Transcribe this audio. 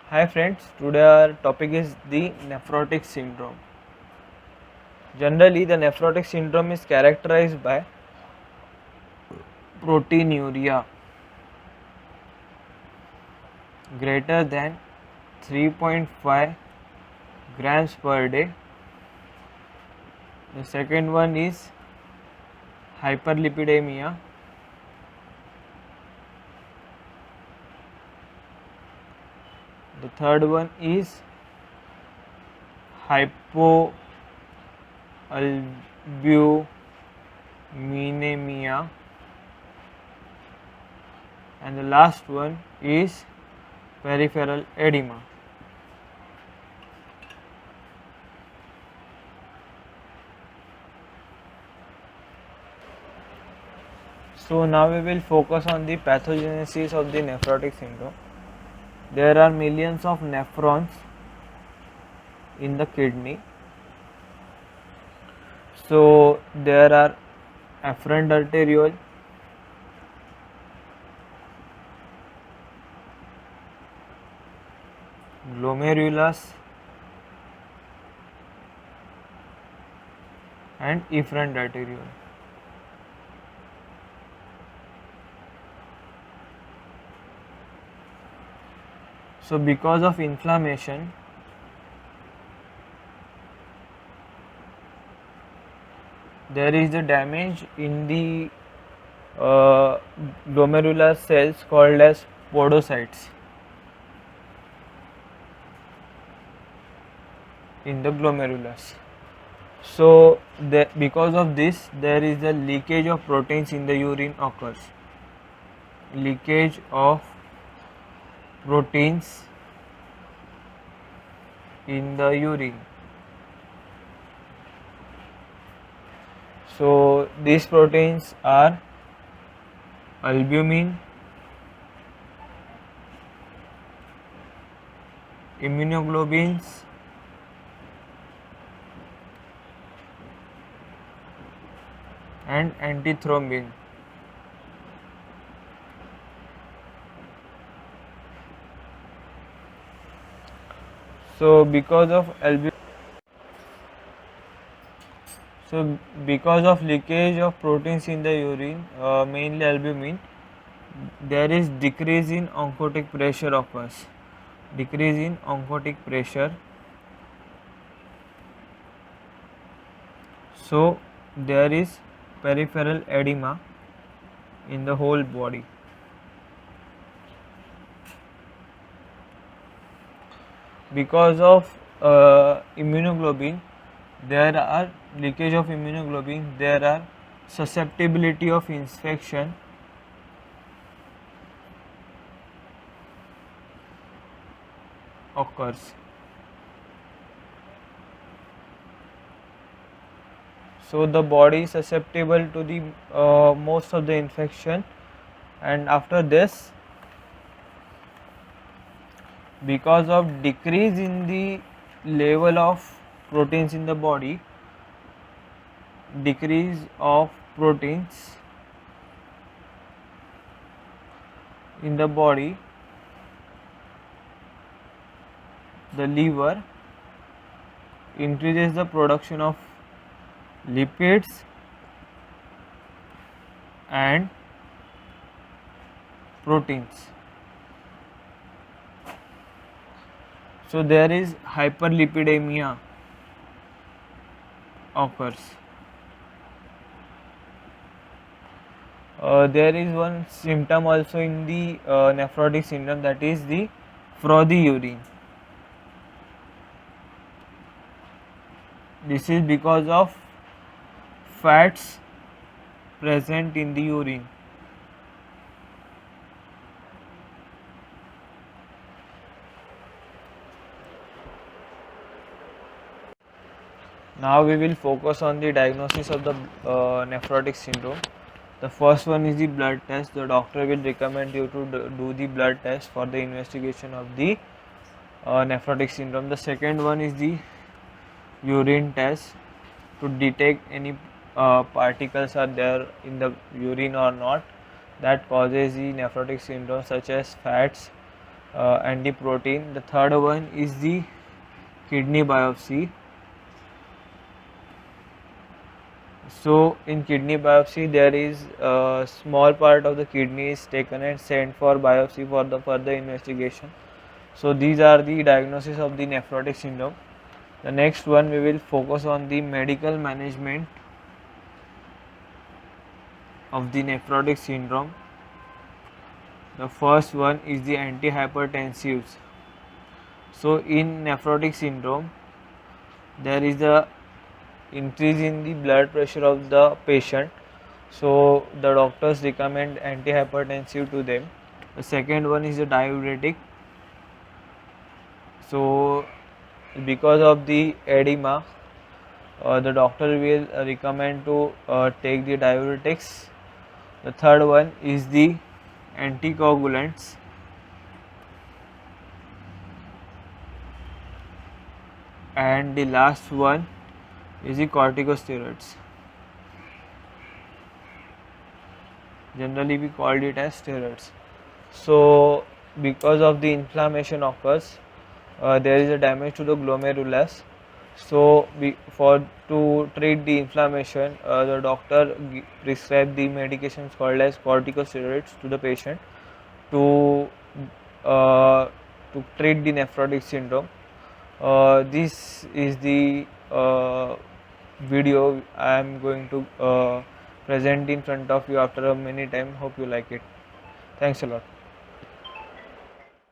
Hi friends, today our topic is the nephrotic syndrome. Generally, the nephrotic syndrome is characterized by proteinuria greater than 3.5 grams per day. The second one is hyperlipidemia. The third one is hypoalbuminemia, and the last one is peripheral edema. So now we will focus on the pathogenesis of the nephrotic syndrome. There are millions of nephrons in the kidney. So there are afferent arteriole, glomerulus, and efferent arteriole. So because of inflammation, there is a damage in the glomerular cells called as podocytes in the glomerulus. So because of this, there is a leakage of proteins in the urine occurs. Leakage of proteins in the urine. So these proteins are albumin, immunoglobulins, and antithrombin. So because of leakage of proteins in the urine, mainly albumin, there is decrease in oncotic pressure occurs. Decrease in oncotic pressure. So there is peripheral edema in the whole body. Because of immunoglobulin, there are leakage of immunoglobulin, there are susceptibility of infection, occurs. So the body is susceptible to the most of the infection, and after this, because of decrease in the level of proteins in the body, decrease of proteins in the body, the liver increases the production of lipids and proteins. So there is hyperlipidemia occurs. There is one symptom also in the nephrotic syndrome, that is the frothy urine. This is because of fats present in the urine. Now we will focus on the diagnosis of the nephrotic syndrome. The first one is the blood test. The doctor will recommend you to do the blood test for the investigation of the nephrotic syndrome. The second one is the urine test to detect any particles are there in the urine or not that causes the nephrotic syndrome, such as fats, anti-protein. The third one is the kidney biopsy. So in kidney biopsy, there is a small part of the kidney is taken and sent for biopsy for the further investigation. So these are the diagnosis of the nephrotic syndrome. The next one, we will focus on the medical management of the nephrotic syndrome. The first one is the antihypertensives. So in nephrotic syndrome, there is a increase in the blood pressure of the patient, so the doctors recommend antihypertensive to them. The second one is the diuretic. So because of the edema, the doctor will recommend to take the diuretics. The third one is the anticoagulants. And the last one is the corticosteroids. Generally we called it as steroids. So because of the inflammation occurs, there is a damage to the glomerulus. So to treat the inflammation, the doctor prescribe the medications called as corticosteroids to the patient to uh, treat the nephrotic syndrome. This is the video I am going to present in front of you after a many time. Hope you like it. Thanks a lot.